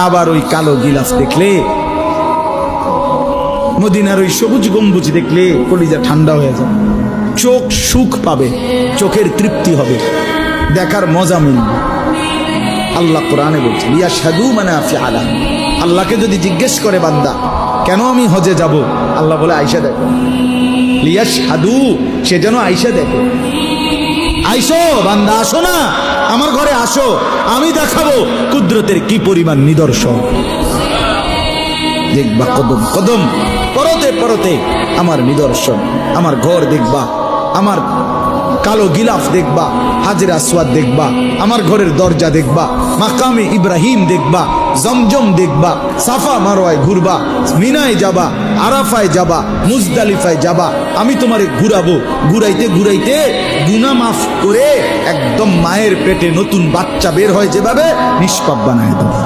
আবার ওই কালো গিলাফ দেখলে, মদিনার ওই সবুজ গম্বুজ দেখলে কলিজা ঠান্ডা হয়ে যাবে, চোখ সুখ পাবে, চোখের তৃপ্তি হবে, দেখার মজা মিলবে। আল্লাহ কোরআনে বলছে লিয়াশহাদু মানাফিআ লাহুম। আল্লাহকে যদি জিজ্ঞেস করে বান্দা কেন আমি হজে যাব, আল্লাহ বলে আয়েশা দেখো, লিয়াশহাদু, সে যেন আয়েশা দেখে। আইসো বান্দা, আসো না আমার ঘরে, আসো, আমি দেখাবো কুদরতের কি পরিমাণ নিদর্শন। দেখবা কদম কদম, পরতে পরতে আমার নিদর্শন, আমার ঘর দেখবা, আমার কালো গিলাফ দেখবা, হাজরে আসওয়াদ দেখবা, আমার ঘরের দরজা দেখবা, মাকামে ইব্রাহিম দেখবা, জমজম দেখবা, সাফা মারওয়ায় ঘুরবা, মিনায় যাবা, আরাফায় যাবা, মুজদালিফায় যাবা, আমি তোমারে ঘুরাবো, ঘুরাইতে ঘুরাইতে গুনাহ মাফ করে একদম মায়ের পেটে নতুন বাচ্চা বের হয় যেভাবে, নিষ্পাপ বানায় দেবো।